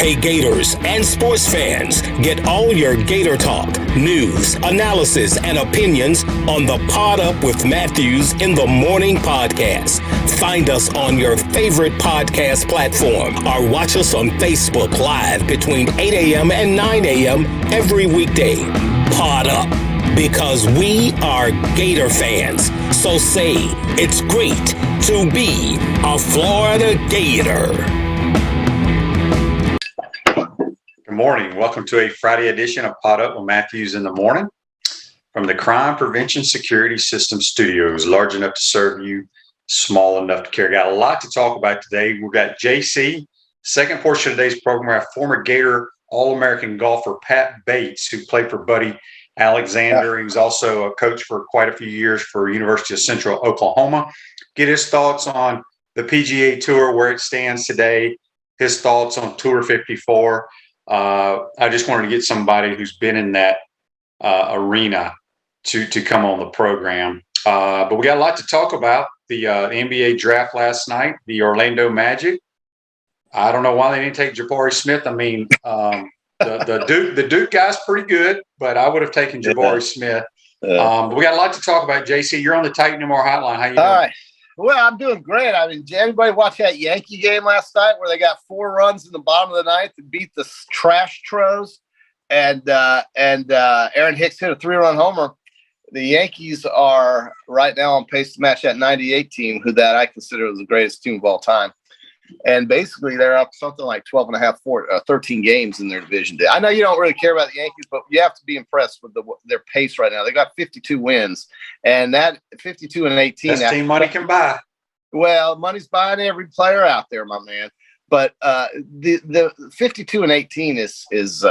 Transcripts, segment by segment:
Hey Gators and sports fans, get all your Gator talk, news, analysis, and opinions on the Pod Up with Matthews in the Morning podcast. Find us on your favorite podcast platform or watch us on Facebook Live between 8 a.m. and 9 a.m. every weekday. Pod Up, because we are Gator fans. So say it's great to be a Florida Gator. Good morning. Welcome to a Friday edition of Pod Up with Matthews in the Morning from the Crime Prevention Security System Studios, large enough to serve you, small enough to carry. Got a lot to talk about today. We've got JC. Second portion of today's program, we have former Gator All-American golfer Pat Bates, who played for Buddy Alexander. He was also a coach for quite a few years for University of Central Oklahoma. Get his thoughts on the PGA Tour, where it stands today, his thoughts on Tour 54. I just wanted to get somebody who's been in that arena to come on the program. But we got a lot to talk about. The NBA draft last night, the Orlando Magic. I don't know why they didn't take Jabari Smith. I mean, the Duke guy's pretty good, but I would have taken Jabari Smith. But we got a lot to talk about. JC, you're on the Titan MR hotline. How you doing? All right. Well, I'm doing great. I mean, did anybody watch that Yankee game last night where they got 4 runs in the bottom of the ninth and beat the Trash Tros, and Aaron Hicks hit a 3-run homer? The Yankees are right now on pace to match that 98 team, who that I consider was the greatest team of all time. And basically, they're up something like 13 games in their division. I know you don't really care about the Yankees, but you have to be impressed with their pace right now. They got 52 wins, and that 52 and 18. That's team money can buy. Well, money's buying every player out there, my man. But the 52 and 18 is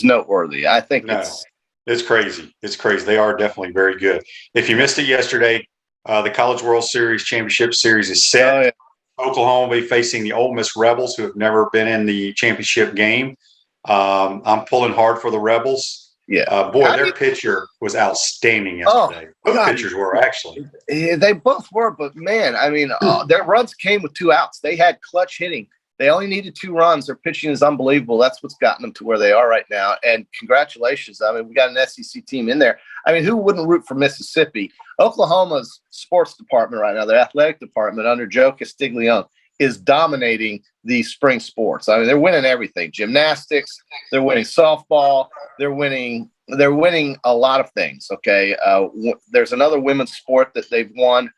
noteworthy. I think it's crazy. It's crazy. They are definitely very good. If you missed it yesterday, the College World Series Championship Series is set. Oh, yeah. Oklahoma will be facing the Ole Miss Rebels, who have never been in the championship game. I'm pulling hard for the Rebels. Yeah, their pitcher was outstanding yesterday. Both pitchers were actually. They both were, but man, I mean, their runs came with 2 outs. They had clutch hitting. They only needed 2 runs. Their pitching is unbelievable. That's what's gotten them to where they are right now. And congratulations. I mean, we got an SEC team in there. I mean, who wouldn't root for Mississippi? Oklahoma's sports department right now, their athletic department under Joe Castiglione, is dominating these spring sports. I mean, they're winning everything. Gymnastics, they're winning softball, they're winning a lot of things, okay? There's another women's sport that they've won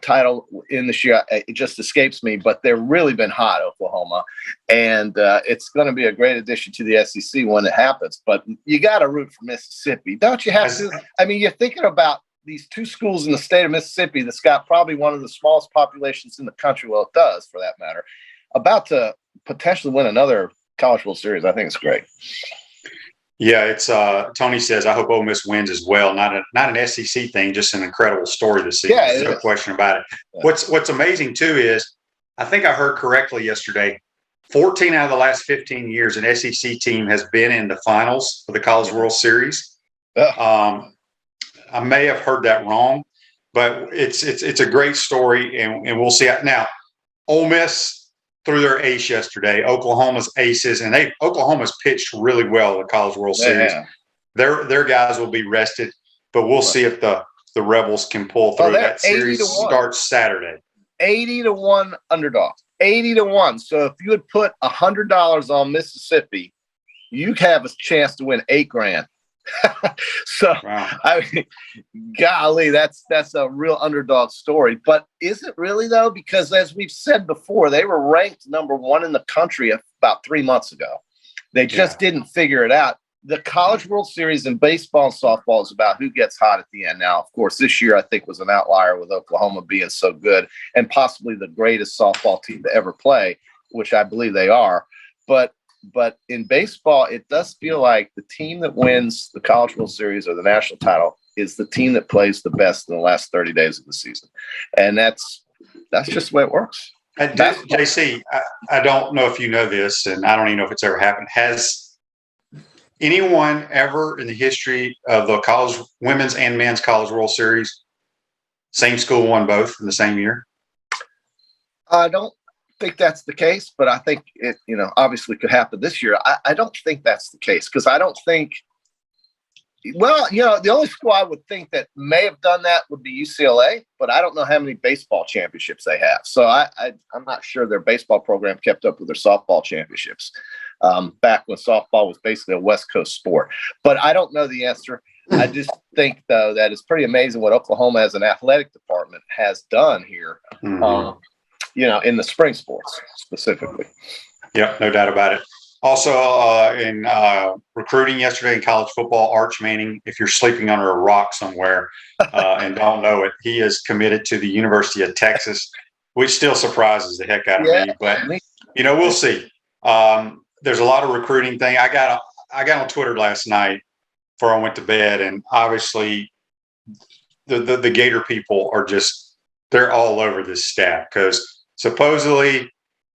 title in this year. It just escapes me, but they've really been hot, Oklahoma, and it's going to be a great addition to the SEC when it happens. But you got to root for Mississippi, don't you have to? I mean, you're thinking about these 2 schools in the state of Mississippi that's got probably one of the smallest populations in the country. Well, it does, for that matter. About to potentially win another College World Series. I think it's great. Yeah, it's Tony says, I hope Ole Miss wins as well. Not an SEC thing, just an incredible story this season. Yeah, There's no question about it. Yeah. What's amazing too is, I think I heard correctly yesterday, 14 out of the last 15 years, an SEC team has been in the finals of the College World Series. Yeah. I may have heard that wrong, but it's a great story, and we'll see. Now, Ole Miss threw their ace yesterday. Oklahoma's aces, and Oklahoma's pitched really well in the College World Series. Yeah. Their guys will be rested, but we'll see if the Rebels can pull through. That series starts Saturday. 80-1 underdog. 80-1. So if you would put $100 on Mississippi, you have a chance to win $8,000. So, wow. I mean, golly, that's a real underdog story. But is it really, though? Because as we've said before, they were ranked number 1 in the country about 3 months ago. They just didn't figure it out. The College World Series in baseball and softball is about who gets hot at the end. Now, of course, this year I think was an outlier with Oklahoma being so good and possibly the greatest softball team to ever play, which I believe they are. But in baseball, it does feel like the team that wins the College World Series or the national title is the team that plays the best in the last 30 days of the season. And that's just the way it works. And JC, I don't know if you know this, and I don't even know if it's ever happened. Has anyone ever in the history of the college women's and men's College World Series, same school won both in the same year? I don't think that's the case, but I think it, obviously could happen this year. I don't think that's the case because I don't think. Well, the only school I would think that may have done that would be UCLA, but I don't know how many baseball championships they have. So I'm not sure their baseball program kept up with their softball championships back when softball was basically a West Coast sport. But I don't know the answer. I just think, though, that it's pretty amazing what Oklahoma as an athletic department has done here, in the spring sports specifically. Yep, no doubt about it. Also, in recruiting yesterday in college football, Arch Manning, if you're sleeping under a rock somewhere and don't know it, he is committed to the University of Texas, which still surprises the heck out of me. But, we'll see. There's a lot of recruiting thing. I got on Twitter last night before I went to bed, and obviously the Gator people are they're all over this staff because supposedly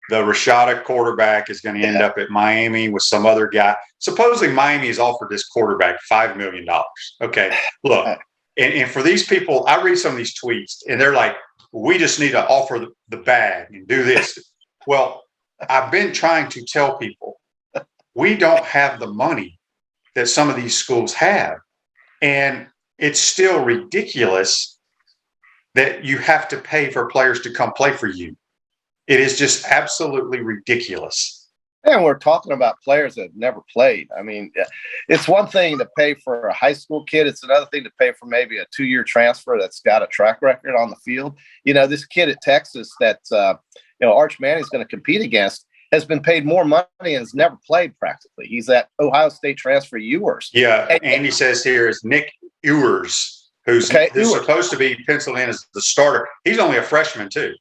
the Rashada quarterback is going to end up at Miami with some other guy. Supposedly Miami has offered this quarterback $5 million. Okay, look, and for these people, I read some of these tweets, and they're like, we just need to offer the bag and do this. Well, I've been trying to tell people we don't have the money that some of these schools have. And it's still ridiculous that you have to pay for players to come play for you. It is just absolutely ridiculous. And we're talking about players that have never played. I mean, it's one thing to pay for a high school kid. It's another thing to pay for maybe a 2-year transfer that's got a track record on the field. This kid at Texas that, Arch Manning's going to compete against has been paid more money and has never played practically. He's at Ohio State transfer Ewers. Yeah, Andy says here is Nick Ewers, who's supposed to be penciled in as the starter. He's only a freshman too.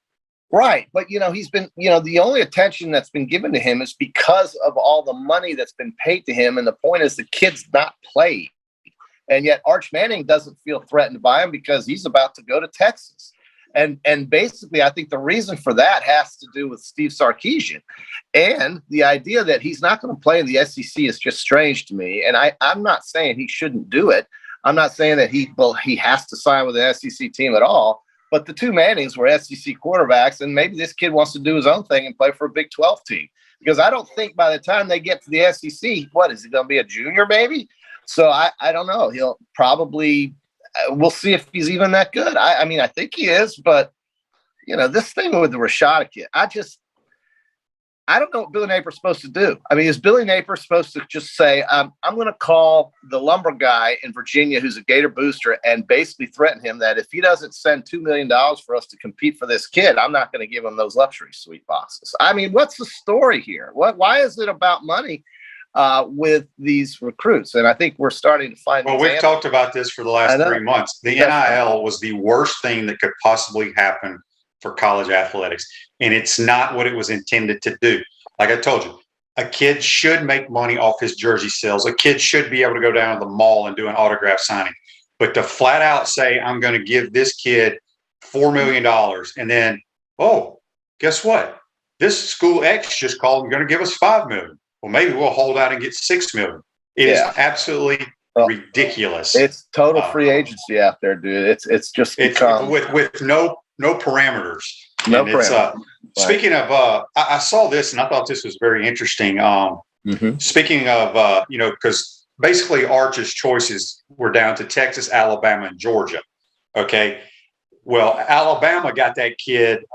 Right. But, he's been, the only attention that's been given to him is because of all the money that's been paid to him. And the point is the kid's not played. And yet Arch Manning doesn't feel threatened by him because he's about to go to Texas. And basically, I think the reason for that has to do with Steve Sarkisian. And the idea that he's not going to play in the SEC is just strange to me. And I'm not saying he shouldn't do it. I'm not saying that he has to sign with the SEC team at all. But the two Mannings were SEC quarterbacks, and maybe this kid wants to do his own thing and play for a Big 12 team. Because I don't think by the time they get to the SEC, what, is he going to be a junior maybe? So I don't know. He'll probably we'll see if he's even that good. I mean, I think he is, but, this thing with the Rashada kid, I don't know what Billy Napier's supposed to do. I mean, is Billy Napier supposed to just say, I'm going to call the lumber guy in Virginia who's a Gator booster and basically threaten him that if he doesn't send $2 million for us to compete for this kid, I'm not going to give him those luxury suite boxes. I mean, what's the story here? Why is it about money with these recruits? And I think we're starting to find. Well, we've talked about this for the last 3 months. The NIL was the worst thing that could possibly happen for college athletics. And it's not what it was intended to do. Like I told you, a kid should make money off his jersey sales. A kid should be able to go down to the mall and do an autograph signing. But to flat out say, I'm going to give this kid $4 million and then, guess what? This school X just called and going to give us $5 million. Well, maybe we'll hold out and get $6 million. It is absolutely ridiculous. It's total free agency out there, dude. It's just with no parameters. No parameters. Speaking of, I saw this and I thought this was very interesting. Speaking of, because basically Arch's choices were down to Texas, Alabama, and Georgia. Okay. Well, Alabama got that kid,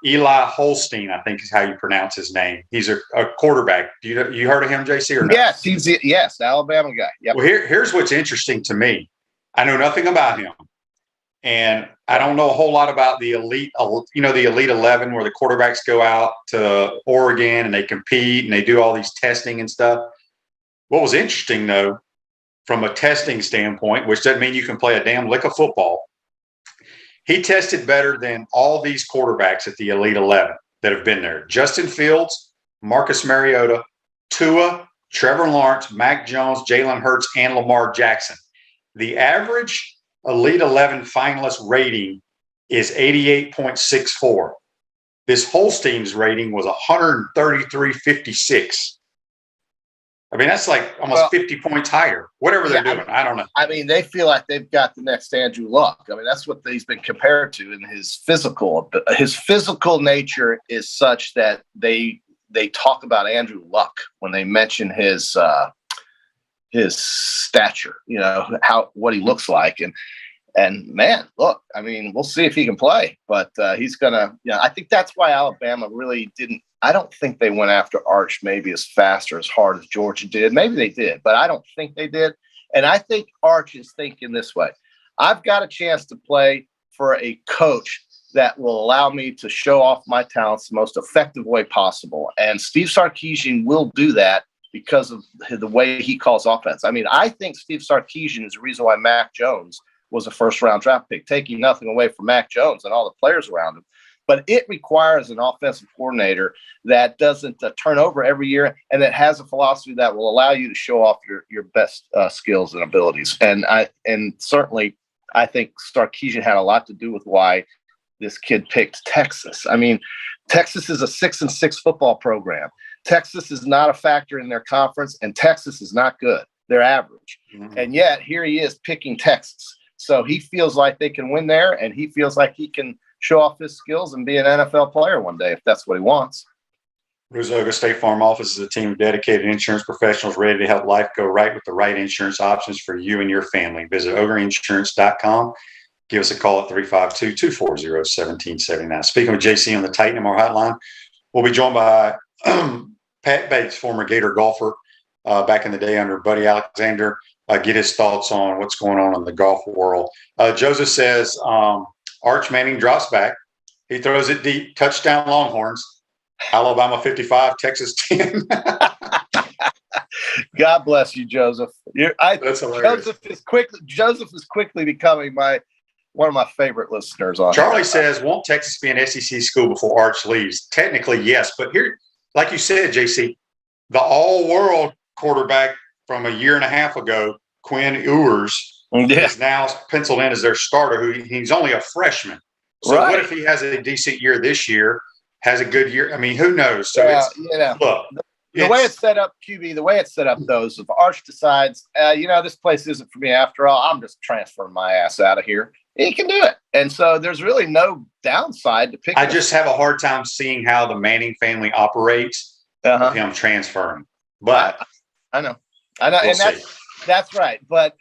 Eli Holstein, I think is how you pronounce his name. He's a quarterback. You heard of him, JC, or not? Yes, Alabama guy. Yep. Well, here's what's interesting to me. I know nothing about him. And I don't know a whole lot about the elite, the Elite 11 where the quarterbacks go out to Oregon and they compete and they do all these testing and stuff. What was interesting, though, from a testing standpoint, which doesn't mean you can play a damn lick of football, he tested better than all these quarterbacks at the Elite 11 that have been there. Justin Fields, Marcus Mariota, Tua, Trevor Lawrence, Mac Jones, Jalen Hurts, and Lamar Jackson. The average Elite 11 finalist rating is 88.64. This Holstein's rating was 133.56. I mean, that's like almost 50 points higher, whatever they're doing. I don't know. I mean, they feel like they've got the next Andrew Luck. I mean, that's what he's been compared to in his physical. His physical nature is such that they talk about Andrew Luck when they mention his stature, what he looks like. And man, look, I mean, we'll see if he can play, but he's gonna, I think that's why Alabama really didn't. I don't think they went after Arch maybe as fast or as hard as Georgia did. Maybe they did, but I don't think they did. And I think Arch is thinking this way: I've got a chance to play for a coach that will allow me to show off my talents the most effective way possible. And Steve Sarkisian will do that because of the way he calls offense. I mean, I think Steve Sarkisian is the reason why Mac Jones was a first-round draft pick, taking nothing away from Mac Jones and all the players around him. But it requires an offensive coordinator that doesn't turn over every year and that has a philosophy that will allow you to show off your best skills and abilities. And certainly I think Sarkisian had a lot to do with why this kid picked Texas. I mean, Texas is a 6-6 football program. Texas is not a factor in their conference, and Texas is not good. They're average. Mm-hmm. And yet here he is picking Texas. So he feels like they can win there, and he feels like he can show off his skills and be an NFL player one day if that's what he wants. Ruzoga State Farm Office is a team of dedicated insurance professionals ready to help life go right with the right insurance options for you and your family. Visit ogreinsurance.com. Give us a call at 352-240-1779. Speaking with JC on the Titan MR hotline, we'll be joined by Pat Bates, former Gator golfer back in the day under Buddy Alexander. Get his thoughts on what's going on in the golf world. Joseph says Arch Manning drops back. He throws it deep. Touchdown Longhorns. Alabama 55, Texas 10. God bless you, Joseph. That's hilarious. Joseph is quickly becoming one of my favorite listeners on. Charlie says, won't Texas be an SEC school before Arch leaves? Technically, yes. But here, like you said, JC, the all-world quarterback from a year and a half ago, Quinn Ewers, is now penciled in as their starter. He's only a freshman. So what if he has a decent year this year, has a good year? I mean, who knows? So the way it's set up, QB, the way it's set up, though, is if Arch decides, this place isn't for me after all, I'm just transferring my ass out of here. He can do it. And so there's really no downside to picking. I just have a hard time seeing how the Manning family operates with him transferring. But I know. And that's right. But,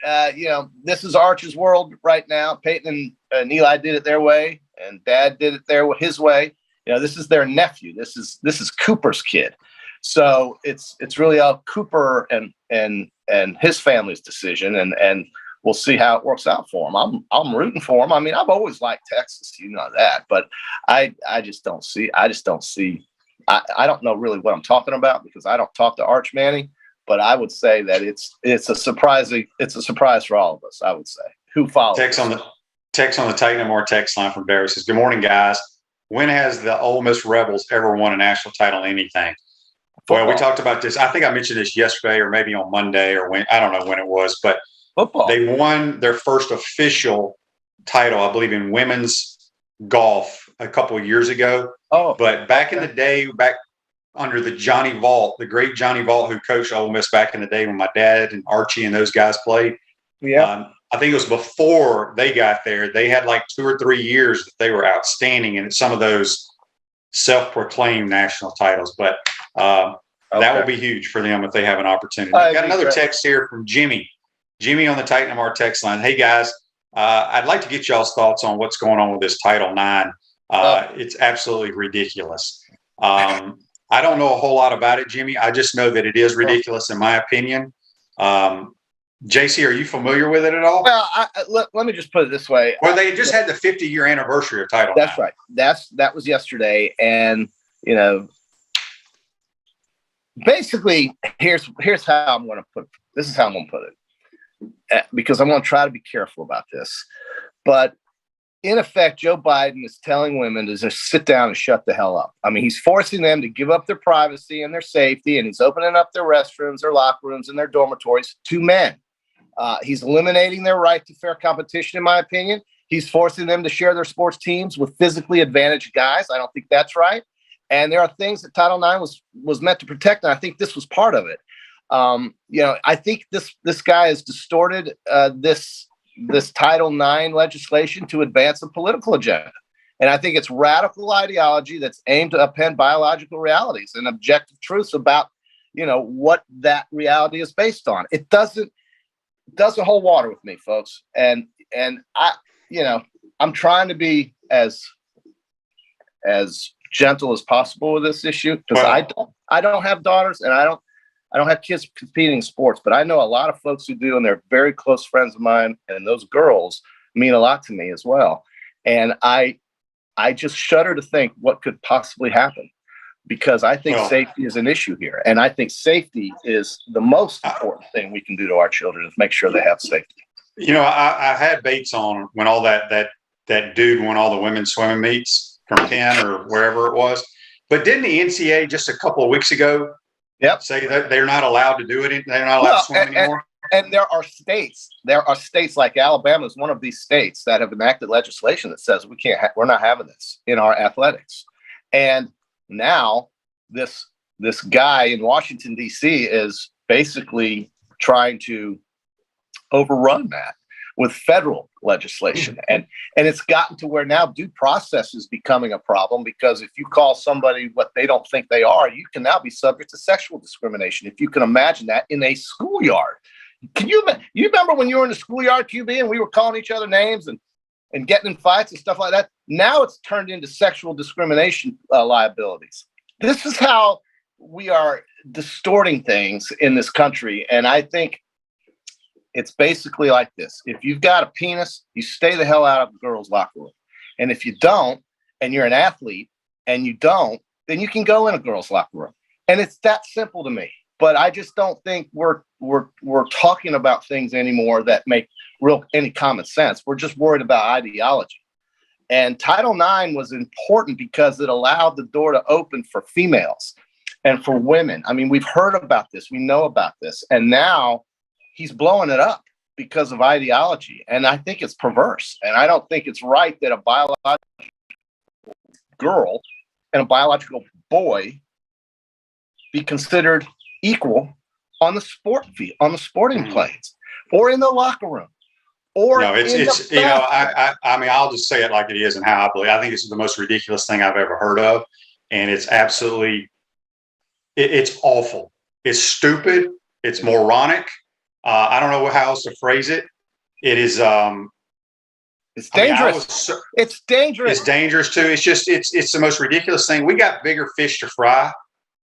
this is Arch's world right now. Peyton and Eli did it their way, and Dad did it his way. This is their nephew. This is Cooper's kid. So it's really Cooper and his family's decision, and we'll see how it works out for him. I'm rooting for him. I mean, I've always liked Texas, that, but I just don't see. I don't know really what I'm talking about because I don't talk to Arch Manning. But I would say that it's a surprise for all of us. I would say who follows. Text on the Titan MR text line from Barry says, "Good morning, guys. When has the Ole Miss Rebels ever won a national title in anything?" Football. Well, we talked about this. I think I mentioned this yesterday or maybe on Monday or I don't know when it was, but football. They won their first official title, I believe, in women's golf a couple of years ago. But back in the day, under the Johnny Vault, the great Johnny Vault, who coached Ole Miss back in the day when my dad and Archie and those guys played. Yeah. I think it was before they got there. They had like 2 or 3 years that they were outstanding in some of those self-proclaimed national titles. But that will be huge for them if they have an opportunity. I've got another text here from Jimmy. Jimmy on the Titan MR text line. Hey, guys, I'd like to get y'all's thoughts on what's going on with this Title IX. It's absolutely ridiculous. I don't know a whole lot about it, Jimmy. I just know that it is ridiculous, in my opinion. JC, are you familiar with it at all? Well, let me just put it this way. Well, they just had the 50-year anniversary of Title IX. That's right. That was yesterday, and basically, here's how I'm going to put it. This is how I'm going to put it, because I'm going to try to be careful about this. But in effect, Joe Biden is telling women to just sit down and shut the hell up. I mean, he's forcing them to give up their privacy and their safety, and he's opening up their restrooms, their locker rooms, and their dormitories to men. He's eliminating their right to fair competition, in my opinion. He's forcing them to share their sports teams with physically advantaged guys. I don't think that's right. And there are things that Title IX was meant to protect, and I think this was part of it. I think this guy has distorted this Title IX legislation to advance a political agenda. And I think it's radical ideology that's aimed to append biological realities and objective truths about, what that reality is based on. It doesn't hold water with me, folks. And I, I'm trying to be as gentle as possible with this issue, because I don't have daughters, and I don't have kids competing in sports, but I know a lot of folks who do, and they're very close friends of mine, and those girls mean a lot to me as well. And I just shudder to think what could possibly happen, because I think safety is an issue here. And I think safety is the most important thing we can do to our children, is make sure they have safety. I had Bates on when all that dude won all the women's swimming meets from Penn or wherever it was. But didn't the NCAA just a couple of weeks ago say that they're not allowed to do it? They're not allowed to swim anymore? And there are states like Alabama is one of these states that have enacted legislation that says we're not having this in our athletics. And now this guy in Washington, D.C. is basically trying to overrun that with federal legislation. And it's gotten to where now due process is becoming a problem, because if you call somebody what they don't think they are, you can now be subject to sexual discrimination. If you can imagine that in a schoolyard. You remember when you were in the schoolyard, QB, and we were calling each other names and getting in fights and stuff like that? Now it's turned into sexual discrimination liabilities. This is how we are distorting things in this country. And I think it's basically like this. If you've got a penis, you stay the hell out of the girls' locker room. And if you don't, and you're an athlete and you don't, then you can go in a girls' locker room. And it's that simple to me. But I just don't think we're talking about things anymore that make any common sense. We're just worried about ideology. And Title IX was important because it allowed the door to open for females and for women. I mean, we've heard about this. We know about this. And now he's blowing it up because of ideology. And I think it's perverse. And I don't think it's right that a biological girl and a biological boy be considered equal on the sport field, on the sporting planes, or in the locker room. Or no, it's I mean, I'll just say it like it is and how I believe. I think this is the most ridiculous thing I've ever heard of. And it's absolutely, it's awful. It's stupid. It's moronic. I don't know how else to phrase it. It is, it's dangerous. It's dangerous. It's dangerous too. It's just, it's the most ridiculous thing. We got bigger fish to fry.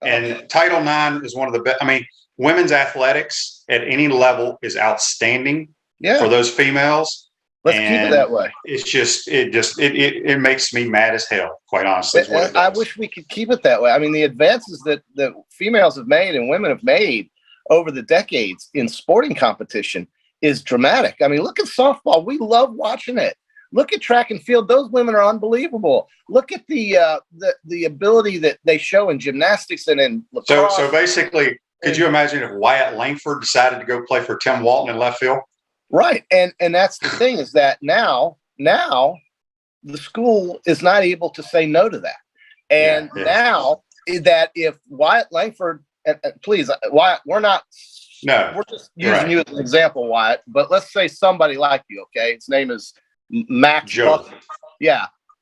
And Title IX is one of the best. I mean, women's athletics at any level is outstanding for those females. Let's keep it that way. It's just, it makes me mad as hell, quite honestly. I wish we could keep it that way. I mean, the advances that females have made and women have made over the decades in sporting competition is dramatic. I mean, look at softball. We love watching it. Look at track and field. Those women are unbelievable. Look at the ability that they show in gymnastics and in lacrosse. So basically, could you imagine if Wyatt Langford decided to go play for Tim Walton in left field? Right. And that's the thing, is that now the school is not able to say no to that. And now that if Wyatt Langford, please, Wyatt, we're just using you as an example, Wyatt, but let's say somebody like you, okay? His name is Max Joe.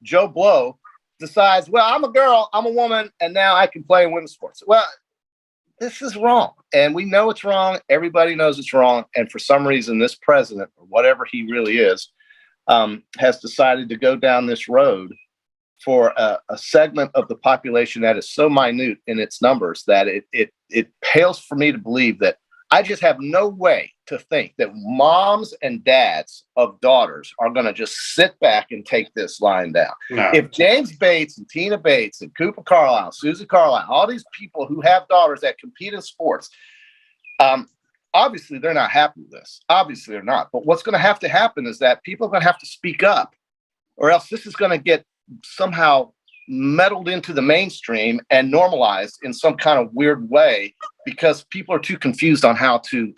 Joe Blow decides, well, I'm a girl, I'm a woman, and now I can play in women's sports. Well, this is wrong. And we know it's wrong. Everybody knows it's wrong. And for some reason, this president, or whatever he really is, has decided to go down this road for a segment of the population that is so minute in its numbers that it pales for me to believe that I just have no way to think that moms and dads of daughters are going to just sit back and take this lying down. No. If James Bates and Tina Bates and Cooper Carlisle, Susie Carlisle, all these people who have daughters that compete in sports, obviously they're not happy with this. Obviously they're not. But what's going to happen is that people are going to have to speak up, or else this is going to get somehow meddled into the mainstream and normalized in some kind of weird way, because people are too confused on how to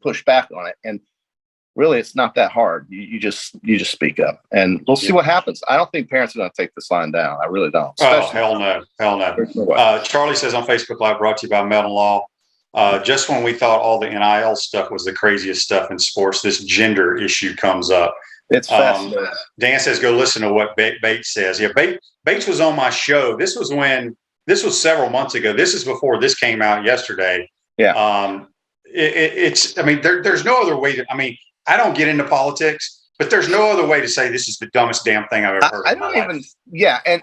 push back on it. And really, it's not that hard. You just speak up, and we'll see what happens. I don't think parents are going to take this line down. I really don't. Oh, hell no. Charlie says on Facebook Live, brought to you by Melton Law. Just when we thought all the NIL stuff was the craziest stuff in sports, this gender issue comes up. It's fascinating. Dan says, go listen to what Bates says. Yeah, Bates was on my show. This was several months ago. This is before this came out yesterday. Yeah. There's no other way I don't get into politics, but there's no other way to say this is the dumbest damn thing I've ever heard. I don't even, yeah. And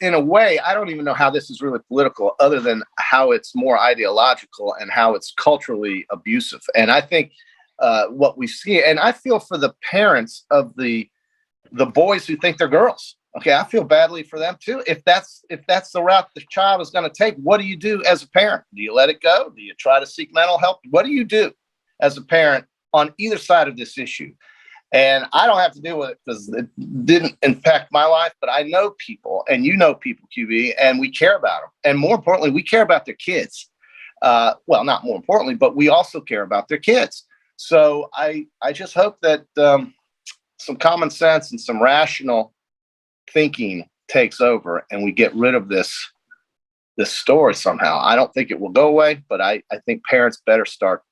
in a way, I don't even know how this is really political other than how it's more ideological and how it's culturally abusive. And I think what we see, and I feel for the parents of the boys who think they're girls. Okay, I feel badly for them too. If that's the route the child is going to take, what do you do as a parent? Do you let it go? Do you try to seek mental help? What do you do as a parent on either side of this issue? And I don't have to deal with it because it didn't impact my life, but I know people, and you know people, QB, and we care about them. And more importantly, we care about their kids. Well, not more importantly, but we also care about their kids. So I just hope that some common sense and some rational thinking takes over and we get rid of this story somehow. I don't think it will go away, but I think parents better start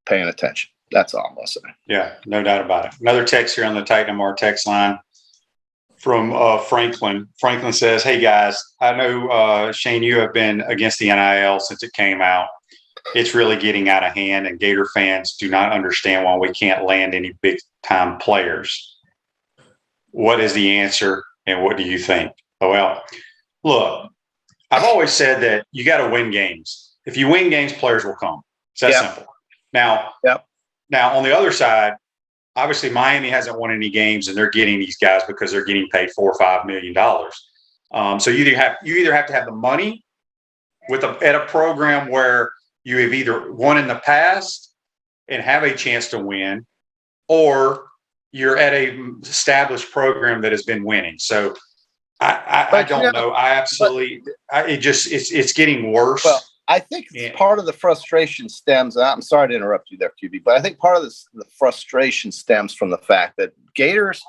paying attention. That's all I'm going to say. Yeah, no doubt about it. Another text here on the Titan MR text line from Franklin. Franklin says, hey guys, I know Shane, you have been against the NIL since it came out. It's really getting out of hand, and Gator fans do not understand why we can't land any big time players. What is the answer? And what do you think? Well, look, I've always said that you got to win games. If you win games, players will come. It's that simple. Now, Now, on the other side, obviously Miami hasn't won any games, and they're getting these guys because they're getting paid $4 or $5 million. So you either have to have the money at a program where you have either won in the past and have a chance to win, or you're at a established program that has been winning. So I don't know. It's getting worse. Well, I think part of the frustration stems, and I'm sorry to interrupt you there, QB, but I think part of the frustration stems from the fact that Gators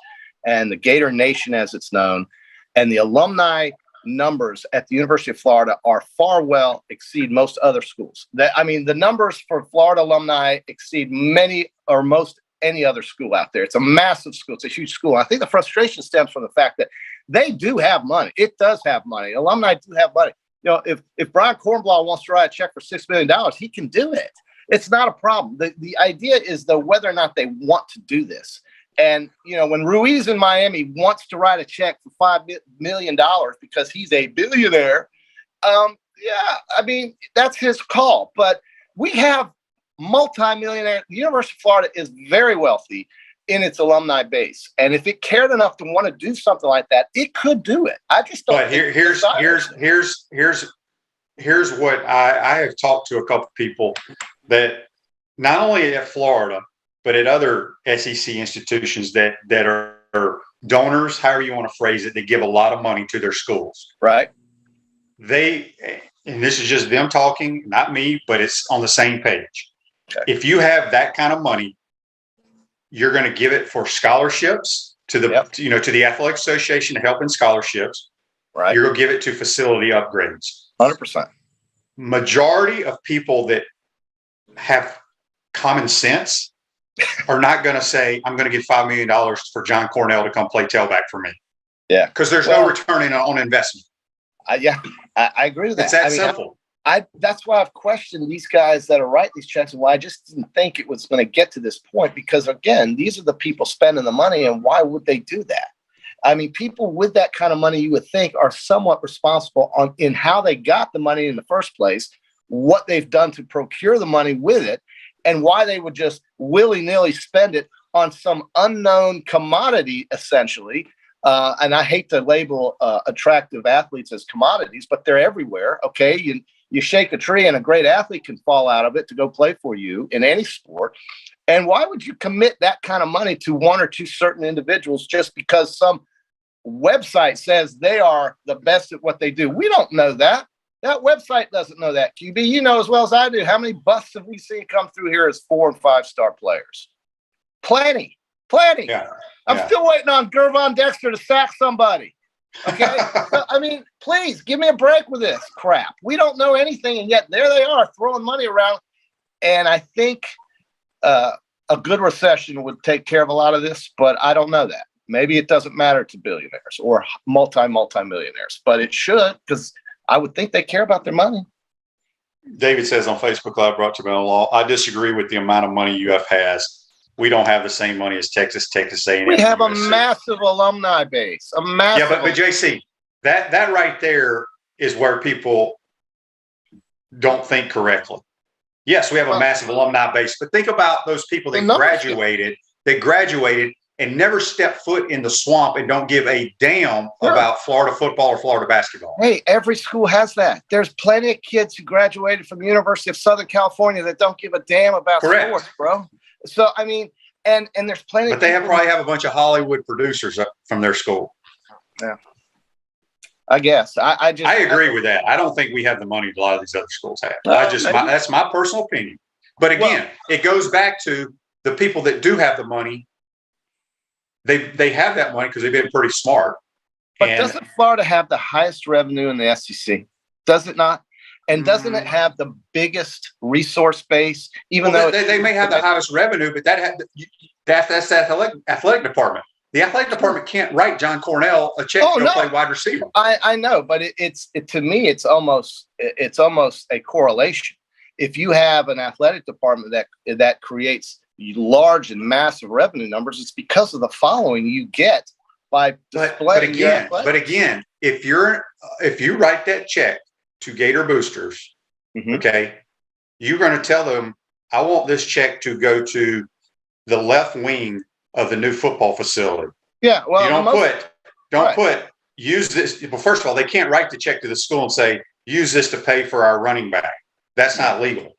and the Gator Nation, as it's known, and the alumni numbers at the University of Florida are exceed most other schools. The numbers for Florida alumni exceed most any other school out there. It's a massive school. It's a huge school. I think the frustration stems from the fact that they do have money. It does have money. Alumni do have money. You know, if Brian Kornblau wants to write a check for $6 million, he can do it. It's not a problem. The idea is whether or not they want to do this. And, you know, when Ruiz in Miami wants to write a check for $5 million because he's a billionaire, that's his call. But we have multi-millionaire. The University of Florida is very wealthy in its alumni base, and if it cared enough to want to do something like that, it could do it. I just don't. But here's what I have talked to a couple people that not only at Florida but at other SEC institutions that are donors, however you want to phrase it, that give a lot of money to their schools. Right. And this is just them talking, not me, but it's on the same page. Okay. If you have that kind of money, you're going to give it for scholarships to the to the Athletic Association to help in scholarships. Right. You're going to give it to facility upgrades. 100%. Majority of people that have common sense are not going to say, I'm going to give $5 million for John Cornell to come play tailback for me. Yeah. Because there's no return on investment. I agree with that. It's that simple. That's why I've questioned these guys that are writing these checks, and why I just didn't think it was going to get to this point, because again, these are the people spending the money, and why would they do that? I mean, people with that kind of money, you would think, are somewhat responsible in how they got the money in the first place, what they've done to procure the money with it, and why they would just willy-nilly spend it on some unknown commodity, essentially. And I hate to label attractive athletes as commodities, but they're everywhere. Okay, you shake a tree and a great athlete can fall out of it to go play for you in any sport. And why would you commit that kind of money to one or two certain individuals just because some website says they are the best at what they do? We don't know that. That website doesn't know that, QB. You know as well as I do. How many busts have we seen come through here as 4- and 5-star players? Plenty. Yeah. I'm still waiting on Gervon Dexter to sack somebody. Okay. So, I mean, please give me a break with this crap. We don't know anything, and yet there they are throwing money around And I think a good recession would take care of a lot of this, but I don't know that. Maybe it doesn't matter to billionaires or multi-millionaires, but it should, because I would think they care about their money. David says on Facebook Live, brought to you by Law, I disagree with the amount of money UF has. We don't have the same money as Texas A&M. We have USC. a massive alumni base. Yeah, but JC, that right there is where people don't think correctly. Yes, we have a massive alumni base, but think about those people that graduated and never stepped foot in the swamp and don't give a damn about Florida football or Florida basketball. Hey, every school has that. There's plenty of kids who graduated from the University of Southern California that don't give a damn about sports, bro. So, I mean, and there's plenty. But they probably have a bunch of Hollywood producers from their school. Yeah. I guess. I agree with that. I don't think we have the money a lot of these other schools have. That's my personal opinion. But again, it goes back to the people that do have the money. They have that money because they've been pretty smart. But doesn't Florida have the highest revenue in the SEC? Does it not? And doesn't it have the biggest resource base? Even though they may have the highest revenue, but that's the athletic department. The athletic department can't write John Cornell a check to play wide receiver. I know, but to me, it's almost a correlation. If you have an athletic department that creates large and massive revenue numbers, it's because of the following you get by displaying. But again, if you write that check to Gator boosters, okay, you're going to tell them, I want this check to go to the left wing of the new football facility. Yeah, well, you don't put use this. Well, first of all, they can't write the check to the school and say use this to pay for our running back. That's not legal.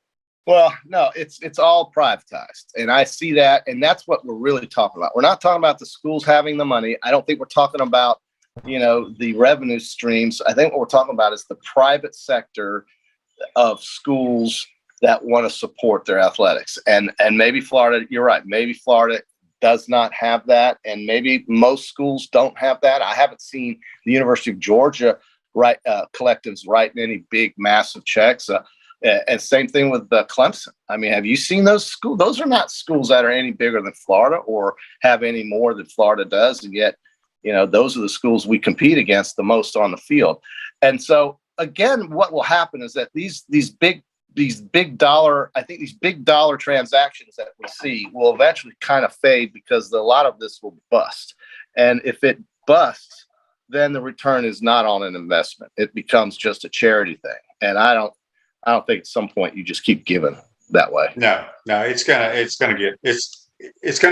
Well, no, it's all privatized, and I see that, and that's what we're really talking about. We're not talking about the schools having the money. I don't think we're talking about the revenue streams. I think what we're talking about is the private sector of schools that want to support their athletics, and maybe Florida. You're right. Maybe Florida does not have that, and maybe most schools don't have that. I haven't seen the University of Georgia collectives writing any big, massive checks. And same thing with Clemson. I mean, have you seen those schools? Those are not schools that are any bigger than Florida or have any more than Florida does. And yet, those are the schools we compete against the most on the field. And so, again, what will happen is that these big dollar transactions that we see will eventually kind of fade because a lot of this will bust. And if it busts, then the return is not on an investment. It becomes just a charity thing. And I don't think at some point you just keep giving that way. No, it's gonna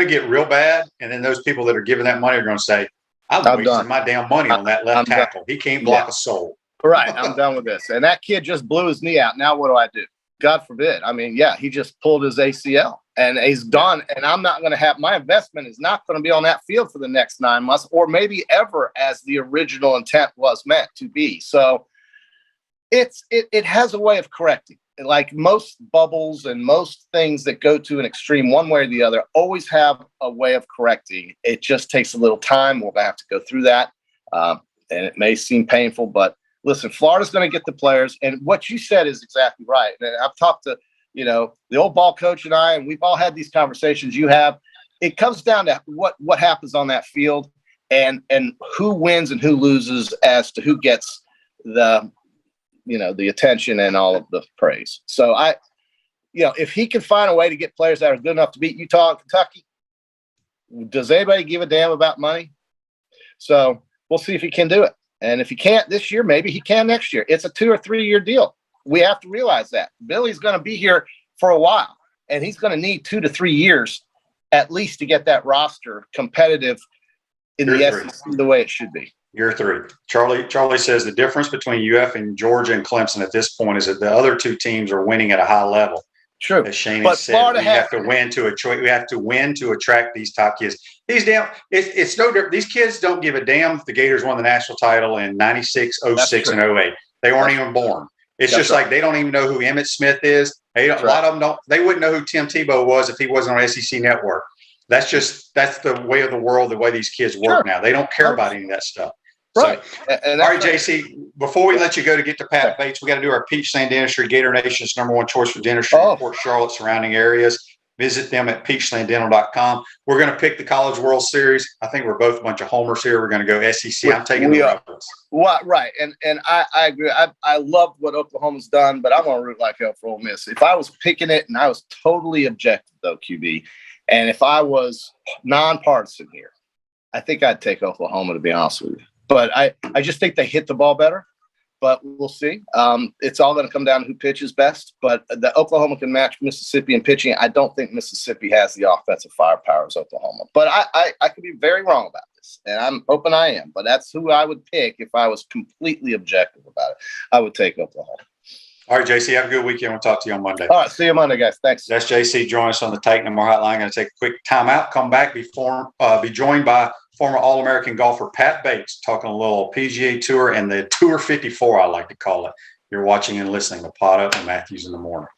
get real bad. And then those people that are giving that money are going to say, I'm wasting my damn money on that left tackle. He can't block a soul. Right. I'm done with this. And that kid just blew his knee out. Now what do I do? God forbid. I mean, he just pulled his ACL and he's done. And I'm not going to have my investment is not going to be on that field for the next 9 months or maybe ever as the original intent was meant to be. So it has a way of correcting. Like most bubbles and most things that go to an extreme one way or the other always have a way of correcting. It just takes a little time. We'll have to go through that. And it may seem painful, but listen, Florida's going to get the players. And what you said is exactly right. And I've talked to, the old ball coach and I, and we've all had these conversations you have. It comes down to what happens on that field and who wins and who loses as to who gets the attention and all of the praise. So if he can find a way to get players that are good enough to beat Utah and Kentucky, does anybody give a damn about money? So we'll see if he can do it. And if he can't this year, maybe he can next year. It's a 2 or 3 year deal. We have to realize that Billy's going to be here for a while and he's going to need 2 to 3 years at least to get that roster competitive in the SEC the way it should be. Year 3. Charlie says the difference between UF and Georgia and Clemson at this point is that the other two teams are winning at a high level. True. As Shane said, we have to win to attract these top kids. It's no different. These kids don't give a damn if the Gators won the national title in 96, 06, and 08. They weren't even born. It's just like they don't even know who Emmitt Smith is. A lot of them don't. They wouldn't know who Tim Tebow was if he wasn't on SEC Network. That's the way of the world, the way these kids work now. They don't care about any of that stuff. Right. So, all right, JC, before we let you go to get to Pat Bates, we got to do our Peachland Dentistry, Gator Nation's #1 choice for dentistry in Port Charlotte, surrounding areas. Visit them at peachlanddental.com. We're going to pick the College World Series. I think we're both a bunch of homers here. We're going to go SEC. I'm taking the Rebels. Right. And I agree. I love what Oklahoma's done, but I'm going to root like hell for Ole Miss. If I was picking it, and I was totally objective, though, QB, and if I was nonpartisan here, I think I'd take Oklahoma, to be honest with you. But I just think they hit the ball better. But we'll see. It's all going to come down to who pitches best. But the Oklahoma can match Mississippi in pitching. I don't think Mississippi has the offensive firepower as Oklahoma. But I could be very wrong about this, and I'm hoping I am. But that's who I would pick if I was completely objective about it. I would take Oklahoma. All right, JC, have a good weekend. We'll talk to you on Monday. All right, see you Monday, guys. Thanks. That's JC. Join us on the Titan and More Hotline. Going to take a quick timeout. Come back, be joined by former All-American golfer Pat Bates, talking a little PGA Tour and the Tour 54, I like to call it. You're watching and listening to Pod Up and Matthews in the Morning.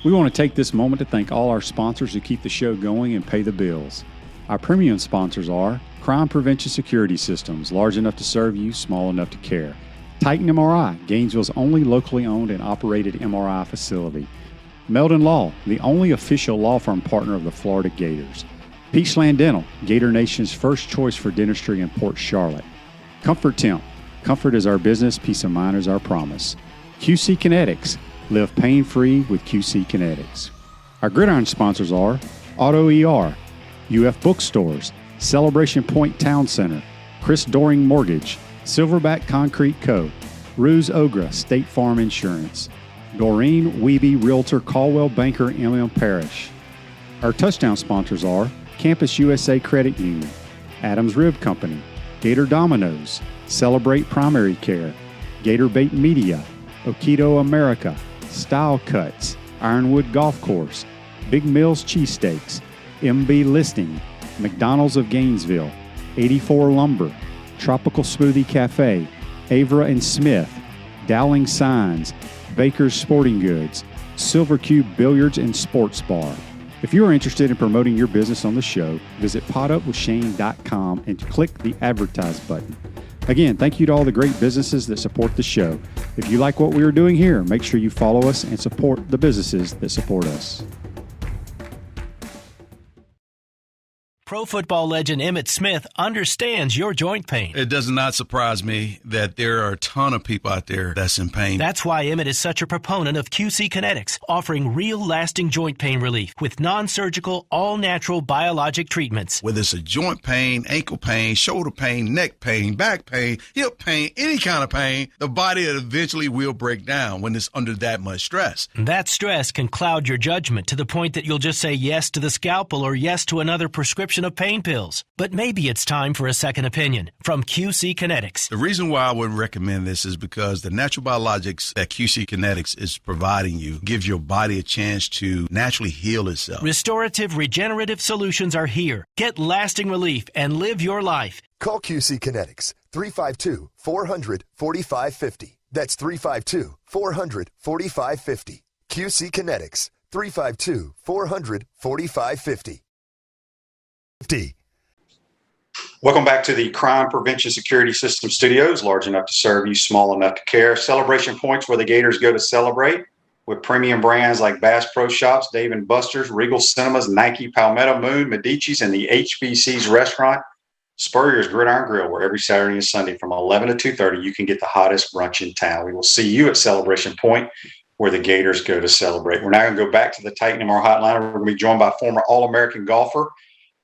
We want to take this moment to thank all our sponsors who keep the show going and pay the bills. Our premium sponsors are Crime Prevention Security Systems, large enough to serve you, small enough to care. Titan MRI, Gainesville's only locally owned and operated MRI facility. Meldon Law, the only official law firm partner of the Florida Gators. Peachland Dental, Gator Nation's first choice for dentistry in Port Charlotte. Comfort Temp, comfort is our business, peace of mind is our promise. QC Kinetics, live pain-free with QC Kinetics. Our gridiron sponsors are Auto ER, UF Bookstores, Celebration Point Town Center, Chris Doring Mortgage, Silverback Concrete Co., Ruse Ogra State Farm Insurance, Doreen Wiebe Realtor Caldwell Banker M.M. Parish. Our touchdown sponsors are Campus USA Credit Union, Adams Rib Company, Gator Dominoes, Celebrate Primary Care, Gator Bait Media, Okido America, Style Cuts, Ironwood Golf Course, Big Mills Cheesesteaks, MB Listing, McDonald's of Gainesville, 84 Lumber, Tropical Smoothie Cafe, Avra and Smith, Dowling Signs, Baker's Sporting Goods, Silver Cube Billiards and Sports Bar. If you are interested in promoting your business on the show, visit podupwithshane.com and click the advertise button. Again, thank you to all the great businesses that support the show. If you like what we are doing here, make sure you follow us and support the businesses that support us. Pro football legend Emmitt Smith understands your joint pain. It does not surprise me that there are a ton of people out there that's in pain. That's why Emmitt is such a proponent of QC Kinetics, offering real lasting joint pain relief with non-surgical, all-natural biologic treatments. Whether it's a joint pain, ankle pain, shoulder pain, neck pain, back pain, hip pain, any kind of pain, the body eventually will break down when it's under that much stress. That stress can cloud your judgment to the point that you'll just say yes to the scalpel or yes to another prescription of pain pills. But maybe it's time for a second opinion from QC Kinetics. The reason why I would recommend this is because the natural biologics that QC Kinetics is providing you gives your body a chance to naturally heal itself. Restorative, regenerative solutions are here. Get lasting relief and live your life. Call QC Kinetics 352-400-4550. That's 352-400-4550. QC Kinetics 352-400-4550. Welcome back to the Crime Prevention Security System Studios, large enough to serve you, small enough to care. Celebration points where the Gators go to celebrate with premium brands like Bass Pro Shops, Dave & Buster's, Regal Cinemas, Nike, Palmetto Moon, Medici's, and the HBC's restaurant, Spurrier's Gridiron Grill, where every Saturday and Sunday from 11 to 2:30 you can get the hottest brunch in town. We will see you at Celebration Point where the Gators go to celebrate. We're now going to go back to the Titan MR Hotline. We're going to be joined by former All-American golfer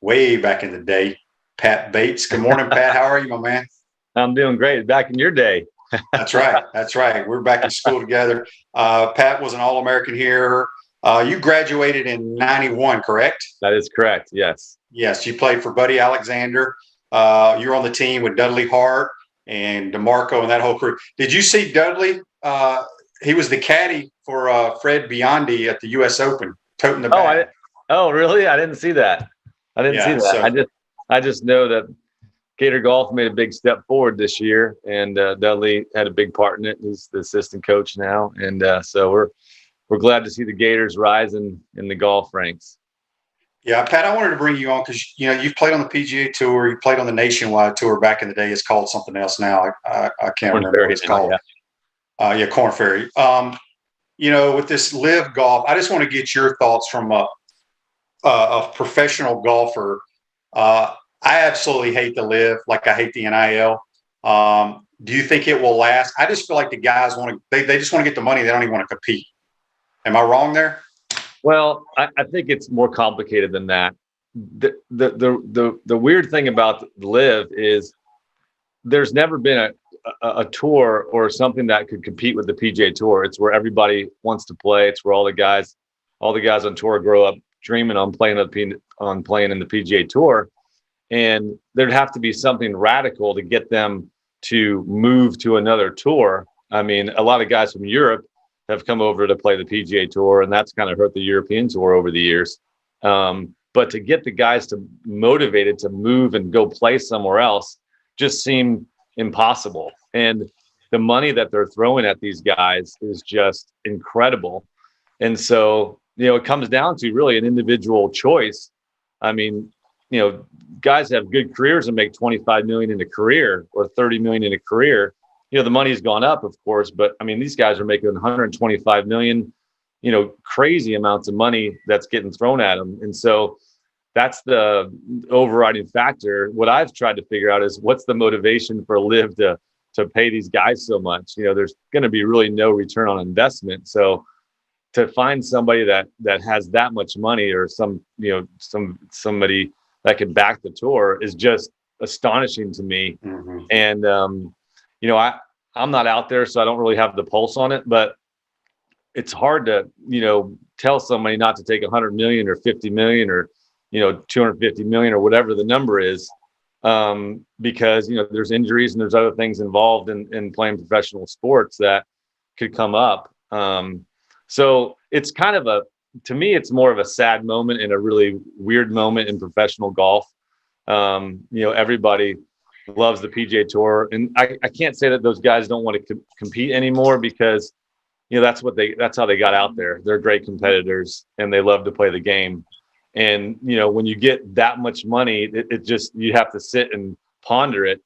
way back in the day, Pat Bates. Good morning, Pat. How are you, my man? I'm doing great. Back in your day. That's right. That's right. We're back in school together. Pat was an All-American here. You graduated in 91, correct? That is correct. Yes. Yes. You played for Buddy Alexander. You were on the team with Dudley Hart and DeMarco and that whole crew. Did you see Dudley? He was the caddy for Fred Biondi at the U.S. Open, toting the bag. Oh, really? I didn't see that. I didn't see that. So, I just know that Gator Golf made a big step forward this year, and Dudley had a big part in it. He's the assistant coach now, and so we're glad to see the Gators rise in the golf ranks. Yeah, Pat, I wanted to bring you on because you've played on the PGA Tour, you played on the Nationwide Tour back in the day. It's called something else now. I can't remember what it's called. Yeah, Corn Ferry. With this live golf, I just want to get your thoughts from a professional golfer. I absolutely hate the live, like I hate the NIL. Do you think it will last? I just feel like the guys they just want to get the money. They don't even want to compete. Am I wrong there? Well, I think it's more complicated than that. The weird thing about LIV is there's never been a tour or something that could compete with the PGA Tour. It's where everybody wants to play. It's where all the guys on tour grow up dreaming on playing in the PGA Tour. And there'd have to be something radical to get them to move to another tour. I mean, a lot of guys from Europe have come over to play the PGA Tour, and that's kind of hurt the European Tour over the years. But to get the guys to motivated to move and go play somewhere else just seemed impossible. And the money that they're throwing at these guys is just incredible. And so, it comes down to really an individual choice. I mean, guys have good careers and make 25 million in a career or 30 million in a career. The money's gone up, of course, but I mean, these guys are making 125 million, crazy amounts of money that's getting thrown at them. And so that's the overriding factor. What I've tried to figure out is what's the motivation for LIV to pay these guys so much? There's going to be really no return on investment. So to find somebody that has that much money or somebody that can back the tour is just astonishing to me. Mm-hmm. And, I'm not out there, so I don't really have the pulse on it, but it's hard to, tell somebody not to take 100 million or 50 million or, 250 million or whatever the number is, because, there's injuries and there's other things involved in playing professional sports that could come up. So it's kind of to me, it's more of a sad moment and a really weird moment in professional golf. Everybody loves the PGA Tour, and I can't say that those guys don't want to compete anymore because that's how they got out there. They're great competitors and they love to play the game. And when you get that much money, it just, you have to sit and ponder it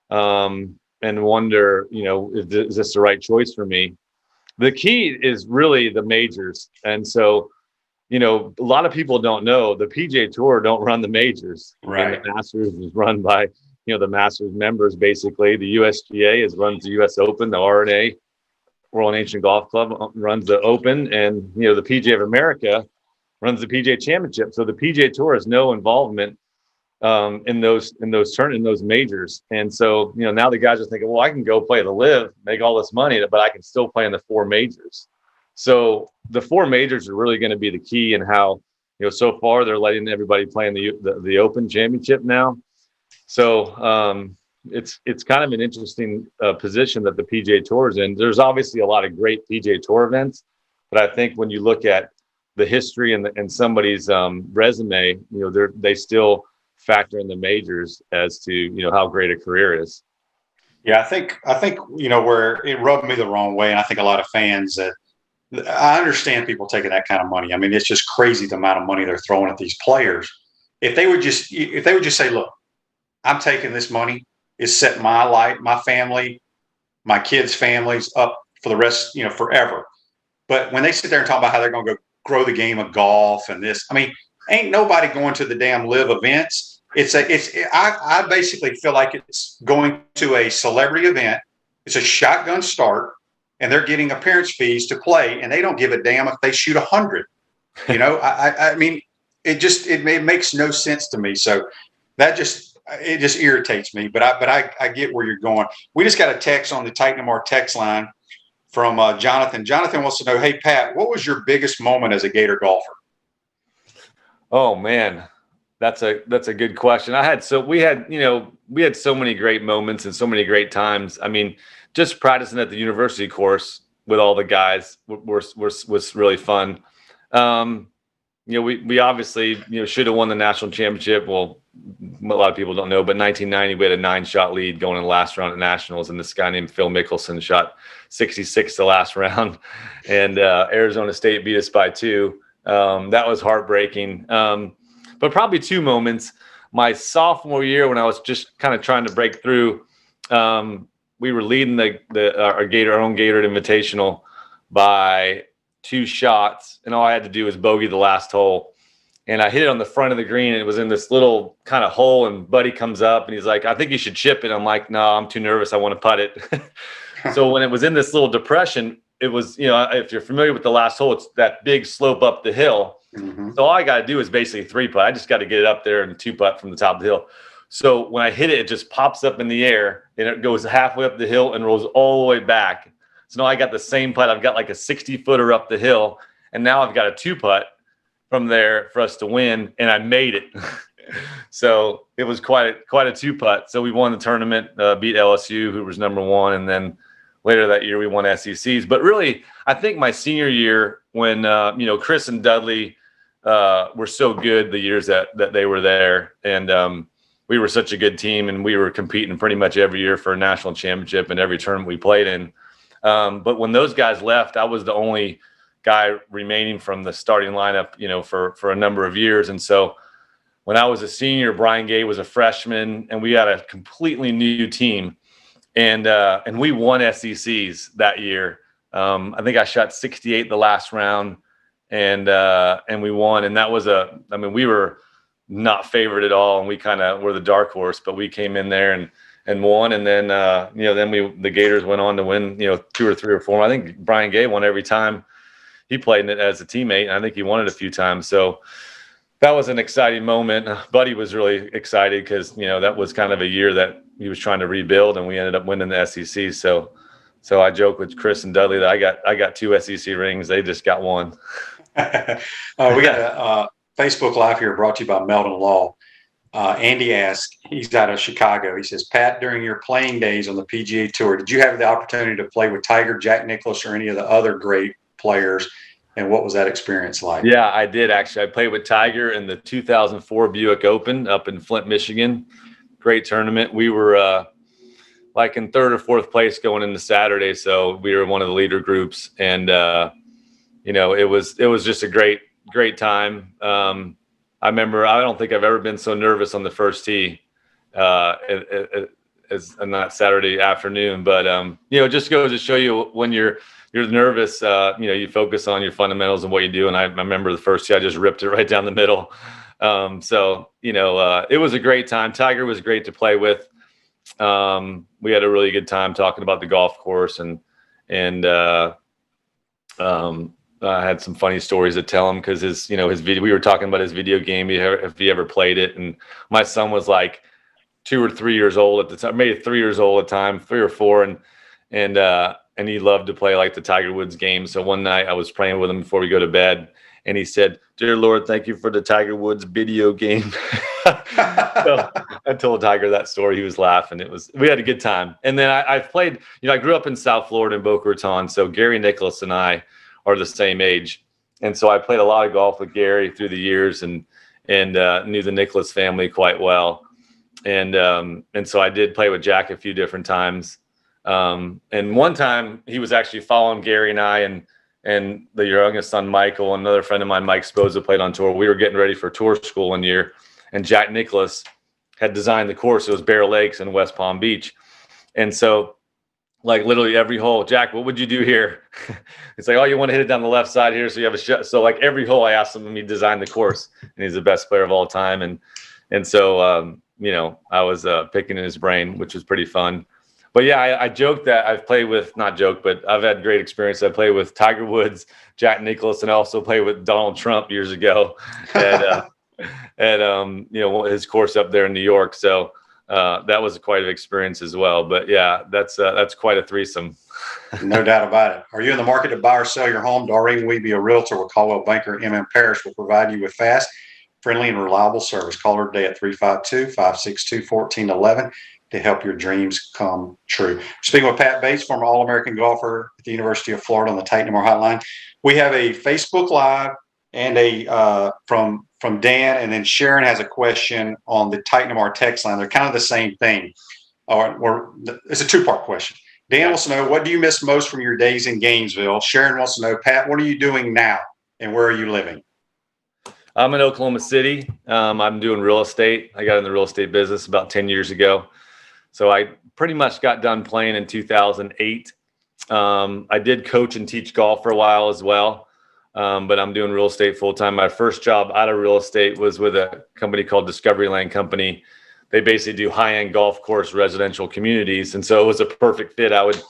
and wonder, is this the right choice for me? The key is really the majors. And so a lot of people don't know the PGA Tour don't run the majors. Right. And the Masters is run by the Masters members, basically. The USGA runs the US Open. The RNA, Royal Ancient Golf Club, runs the Open. And, the PGA of America runs the PGA Championship. So the PGA Tour has no involvement in those majors. And so, now the guys are thinking, well, I can go play the LIV, make all this money, but I can still play in the four majors. So the four majors are really going to be the key in how, so far they're letting everybody play in the Open Championship now. So it's kind of an interesting position that the PGA Tour is in. There's obviously a lot of great PGA Tour events, but I think when you look at the history and somebody's resume, they still factor in the majors as to how great a career is. Yeah, I think where it rubbed me the wrong way, and I think a lot of fans that I understand people taking that kind of money. I mean, it's just crazy the amount of money they're throwing at these players. If they would just say, look, I'm taking this money, it's set my life, my family, my kids' families up for the rest, forever. But when they sit there and talk about how they're going to go grow the game of golf and this, I mean, ain't nobody going to the damn LIV events. I basically feel like it's going to a celebrity event. It's a shotgun start, and they're getting appearance fees to play, and they don't give a damn if they shoot 100. I mean, it makes no sense to me. So that just irritates me. But I get where you're going. We just got a text on the Titan Mar text line from Jonathan. Jonathan wants to know, hey Pat, what was your biggest moment as a Gator golfer? Oh man, that's a good question. We had so many great moments and so many great times. I mean, just practicing at the university course with all the guys was really fun. We obviously should have won the national championship. Well, a lot of people don't know, but 1990 we had a 9-shot lead going in the last round at nationals, and this guy named Phil Mickelson shot 66 the last round, and Arizona State beat us by 2. That was heartbreaking. but probably two moments. My sophomore year, when I was just kind of trying to break through, we were leading our own Gator Invitational by 2 shots, and all I had to do was bogey the last hole. And I hit it on the front of the green, and it was in this little kind of hole, and Buddy comes up, and he's like, I think you should chip it. I'm like, no, I'm too nervous. I want to putt it. So when it was in this little depression, it was, if you're familiar with the last hole, it's that big slope up the hill. Mm-hmm. So all I got to do is basically 3-putt. I just got to get it up there and 2-putt from the top of the hill. So when I hit it, it just pops up in the air, and it goes halfway up the hill and rolls all the way back. So now I got the same putt. I've got like a 60-footer up the hill, and now I've got a 2-putt from there for us to win, and I made it. So it was quite a 2-putt. So we won the tournament, beat LSU, who was number 1, and then later that year we won SECs. But really, I think my senior year, when Chris and Dudley were so good the years that they were there, and we were such a good team, and we were competing pretty much every year for a national championship in every tournament we played in. But when those guys left, I was the only guy remaining from the starting lineup, for a number of years. And so when I was a senior, Brian Gay was a freshman, and we had a completely new team, and we won SECs that year. I think I shot 68 the last round, and we won. And that was we were not favored at all, and we kind of were the dark horse, but we came in there and won. And then the Gators went on to win 2 or 3 or 4. I think Brian Gay won every time he played in it as a teammate, and I think he won it a few times. So that was an exciting moment. Buddy was really excited because that was kind of a year that he was trying to rebuild, and we ended up winning the SEC. So I joke with Chris and Dudley that I got 2 SEC rings. They just got 1. We got a Facebook Live here brought to you by Meldon Law. Andy asked, he's out of Chicago. He says, Pat, during your playing days on the PGA Tour, did you have the opportunity to play with Tiger, Jack Nicklaus, or any of the other great players? And what was that experience like? Yeah, I did actually. I played with Tiger in the 2004 Buick Open up in Flint, Michigan. Great tournament. We were like in 3rd or 4th place going into Saturday, so we were one of the leader groups, and it was just a great time. I remember, I don't think I've ever been so nervous on the first tee as on that Saturday afternoon. But it just goes to show you when you're nervous, you focus on your fundamentals and what you do. And I remember the first tee, I just ripped it right down the middle. It was a great time. Tiger was great to play with. We had a really good time talking about the golf course, and I had some funny stories to tell him because his video, we were talking about his video game, if he ever played it. And my son was like 2 or 3 years old at the time, maybe 3 years old at the time, 3 or 4. And he loved to play like the Tiger Woods game. So one night I was praying with him before we go to bed, and he said, "Dear Lord, thank you for the Tiger Woods video game." So I told Tiger that story. He was laughing. We had a good time. And then I've played, I grew up in South Florida in Boca Raton. So Gary Nicklaus and I are the same age. And so I played a lot of golf with Gary through the years, and knew the Nicklaus family quite well. And so I did play with Jack a few different times. And one time he was actually following Gary and I, and the youngest son, Michael, another friend of mine, Mike Sposa, played on tour. We were getting ready for tour school one year, and Jack Nicklaus had designed the course. It was Bear Lakes in West Palm Beach. And so like literally every hole, Jack, what would you do here? It's like, oh, you want to hit it down the left side here, so you have a shot. So like every hole I asked him, and he designed the course, and he's the best player of all time. And so, I was picking in his brain, which was pretty fun. But yeah, I joked that I've played with, not joke, but I've had great experience. I played with Tiger Woods, Jack Nicklaus, and I also played with Donald Trump years ago at his course up there in New York. So that was quite an experience as well. But yeah, that's quite a threesome. No doubt about it. Are you in the market to buy or sell your home? Doreen Weeby, a realtor with Caldwell Banker MM Parish, will provide you with fast, friendly, and reliable service. Call her today at 352-562-1411 to help your dreams come true. Speaking with Pat Bates, former All-American golfer at the University of Florida on the Titan-Amar Hotline. We have a Facebook Live and a from Dan, and then Sharon has a question on the Titan-Amar text line. They're kind of the same thing. It's a two-part question. Dan wants to know, what do you miss most from your days in Gainesville? Sharon wants to know, Pat, what are you doing now, and where are you living? I'm in Oklahoma City. I'm doing real estate. I got in the real estate business about 10 years ago. So I pretty much got done playing in 2008. I did coach and teach golf for a while as well. But I'm doing real estate full time. My first job out of real estate was with a company called Discovery Land Company. They basically do high-end golf course residential communities. And so it was a perfect fit. I would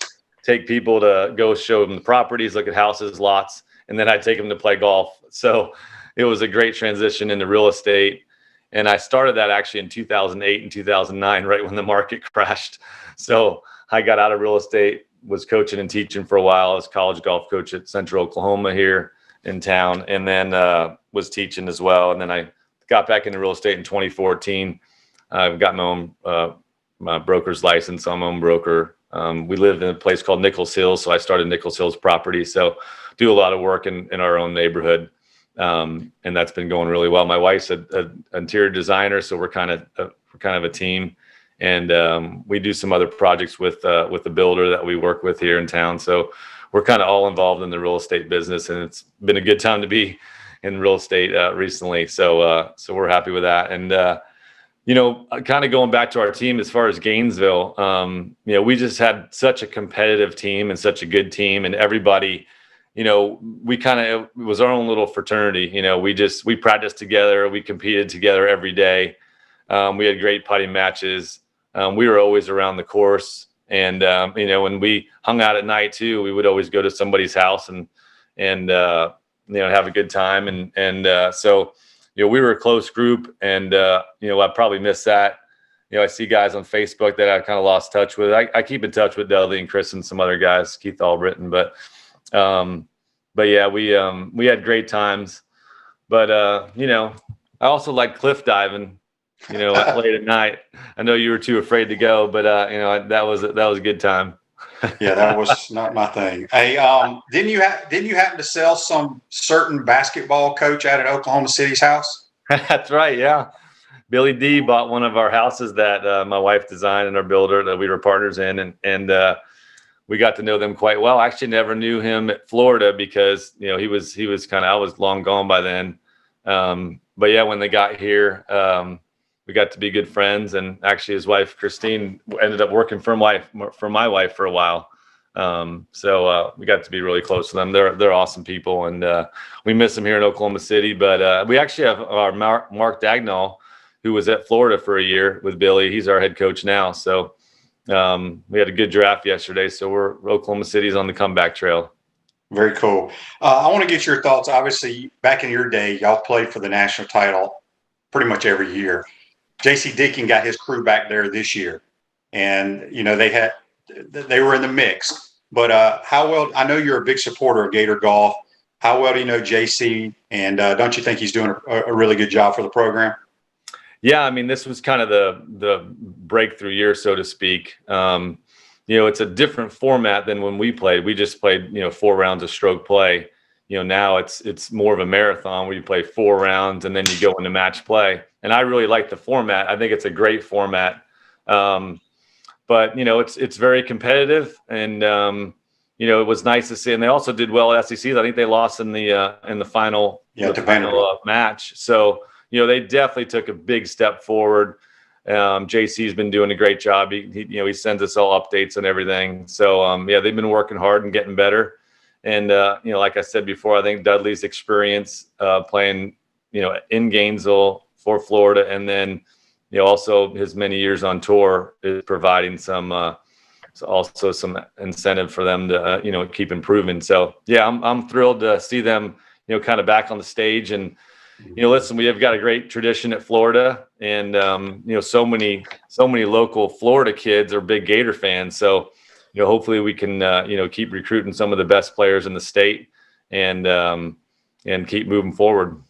take people to go show them the properties, look at houses, lots, and then I'd take them to play golf. So it was a great transition into real estate. And I started that actually in 2008 and 2009, right when the market crashed. So I got out of real estate, was coaching and teaching for a while as college golf coach at Central Oklahoma here in town, and then was teaching as well. And then I got back into real estate in 2014. I've got my own my broker's license. I'm my own broker. We live in a place called Nichols Hills, so I started Nichols Hills Property. So do a lot of work in our own neighborhood, and that's been going really well. My wife's an interior designer, so we're kind of a team, and we do some other projects with the builder that we work with here in town. So we're kind of all involved in the real estate business, and it's been a good time to be in real estate recently. So we're happy with that. And kind of going back to our team as far as Gainesville, we just had such a competitive team and such a good team, and everybody, it was our own little fraternity. We practiced together, we competed together every day. We had great putting matches. We were always around the course, and when we hung out at night too, we would always go to somebody's house and have a good time. So we were a close group, and I probably miss that. I see guys on Facebook that I kind of lost touch with. I keep in touch with Dudley and Chris and some other guys, Keith Albritton, but yeah, we had great times. But I also like cliff diving, late at night. I know you were too afraid to go, but that was a good time. Yeah, that was not my thing. Hey, didn't you happen to sell some certain basketball coach out at Oklahoma City's house? That's right. Yeah. Billy D bought one of our houses that my wife designed and our builder that we were partners in. And we got to know them quite well. I actually never knew him at Florida because, he was I was long gone by then. But yeah, when they got here, we got to be good friends, and actually his wife Christine ended up working for my wife for a while. So we got to be really close to them. They're awesome people, and we miss them here in Oklahoma City. But we actually have our Mark Dagnall, who was at Florida for a year with Billy. He's our head coach now. So we had a good draft yesterday. So Oklahoma City's on the comeback trail. Very cool. I want to get your thoughts. Obviously, back in your day, y'all played for the national title pretty much every year. J.C. Dicking got his crew back there this year, and they were in the mix. But how well? I know you're a big supporter of Gator golf. How well do you know J.C. And don't you think he's doing a really good job for the program? Yeah, I mean, this was kind of the breakthrough year, so to speak. It's a different format than when we played. We just played 4 rounds of stroke play. Now it's more of a marathon where you play 4 rounds and then you go into match play. And I really like the format. I think it's a great format. But it's very competitive, and it was nice to see. And they also did well at SEC. I think they lost in the final match. So they definitely took a big step forward. JC's been doing a great job. He sends us all updates and everything. So they've been working hard and getting better. And like I said before, I think Dudley's experience playing in Gainesville for Florida, and then also his many years on tour is providing some incentive for them to keep improving. So yeah, I'm thrilled to see them kind of back on the stage. And listen, we have got a great tradition at Florida, and so many local Florida kids are big Gator fans. So hopefully we can keep recruiting some of the best players in the state, and keep moving forward.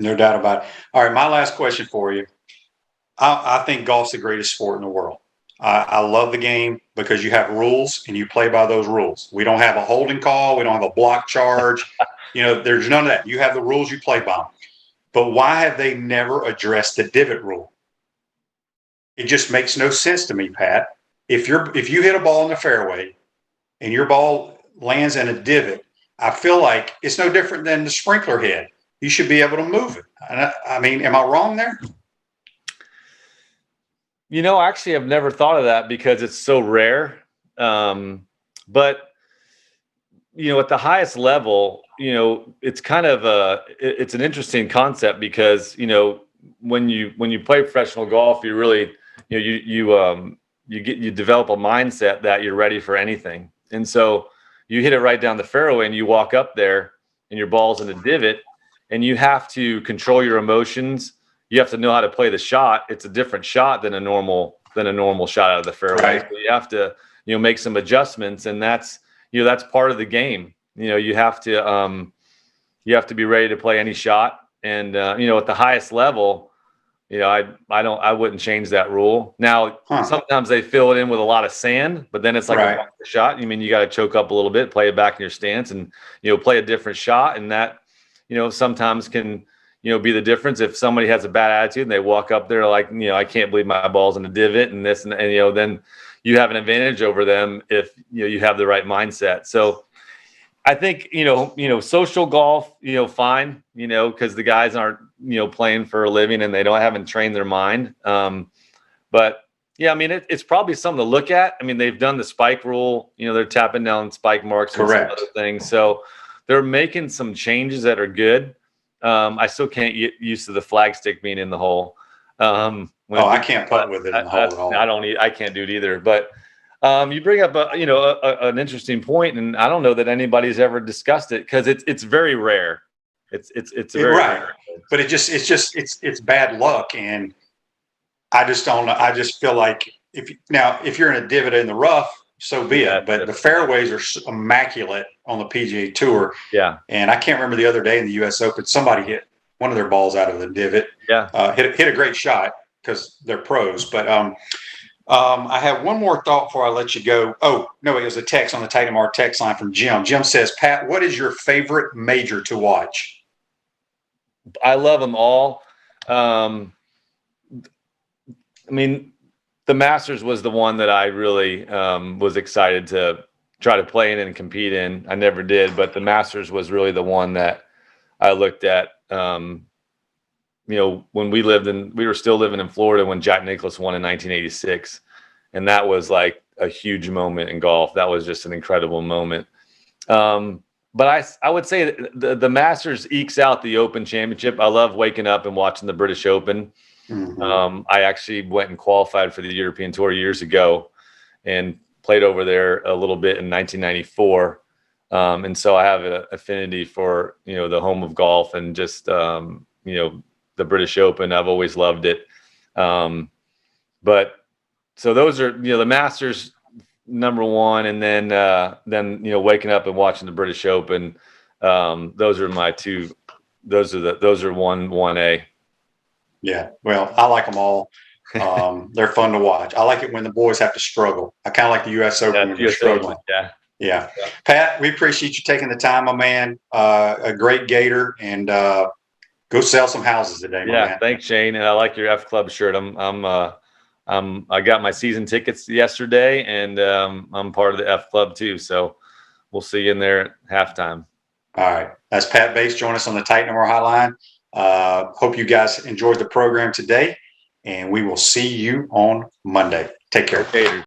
No doubt about it. All right, my last question for you. I think golf's the greatest sport in the world. I love the game because you have rules and you play by those rules. We don't have a holding call. We don't have a block charge. There's none of that. You have the rules, you play by them. But why have they never addressed the divot rule? It just makes no sense to me, Pat. If you hit a ball in the fairway and your ball lands in a divot, I feel like it's no different than the sprinkler head. you should be able to move it. I mean, am I wrong there? Actually, I've never thought of that because it's so rare. But at the highest level, it's kind of it's an interesting concept because when you play professional golf, you really you develop a mindset that you're ready for anything, and so you hit it right down the fairway, and you walk up there, and your ball's in the divot, and you have to control your emotions. You have to know how to play the shot. It's a different shot than a normal shot out of the fairway. Right. So you have to make some adjustments, and that's part of the game. You have to be ready to play any shot, and at the highest level, I wouldn't change that rule. Now, sometimes they fill it in with a lot of sand, but then it's like a bunker shot. You got to choke up a little bit, play it back in your stance, and play a different shot, and that sometimes can be the difference. If somebody has a bad attitude and they walk up there like, I can't believe my ball's in the divot and this, and then you have an advantage over them if you have the right mindset. So I think, social golf, fine, because the guys aren't, playing for a living and they haven't trained their mind. But yeah, it's probably something to look at. They've done the spike rule, they're tapping down spike marks and some other things. So they're making some changes that are good. I still can't get used to the flag stick being in the hole. I can't putt with it in the hole at all. I can't do it either. But you bring up an interesting point, and I don't know that anybody's ever discussed it because it's very rare. It's very rare. But it's bad luck, and I just don't know. I just feel like if you're in a divot in the rough, so be it. But the fairways are immaculate on the PGA Tour. Yeah. And I can't remember the other day in the U.S. Open, somebody hit one of their balls out of the divot. Yeah. Hit a great shot because they're pros. But I have one more thought before I let you go. Oh, no, it was a text on the Titan Mark text line from Jim. Jim says, Pat, what is your favorite major to watch? I love them all. The Masters was the one that I really was excited to try to play in and compete in. I never did, but the Masters was really the one that I looked at. When we were still living in Florida when Jack Nicklaus won in 1986. And that was like a huge moment in golf. That was just an incredible moment. But I would say the Masters ekes out the Open Championship. I love waking up and watching the British Open. Mm-hmm. I actually went and qualified for the European Tour years ago and played over there a little bit in 1994. And so I have an affinity for, the home of golf and just, the British Open. I've always loved it. But so those are, the Masters number one. And then, waking up and watching the British Open. Those are my two. Those are 1A. Yeah, well, I like them all. They're fun to watch. I like it when the boys have to struggle. I kind of like the U.S. Open when they're struggling. Yeah. Pat, we appreciate you taking the time, my man. A great Gator, and go sell some houses today, my man. Thanks, Shane. And I like your F Club shirt. I got my season tickets yesterday, and I'm part of the F Club too. So we'll see you in there at halftime. All right, that's Pat Bates. Join us on the Titan More Hotline. Hope you guys enjoyed the program today, and we will see you on Monday. Take care. Gators.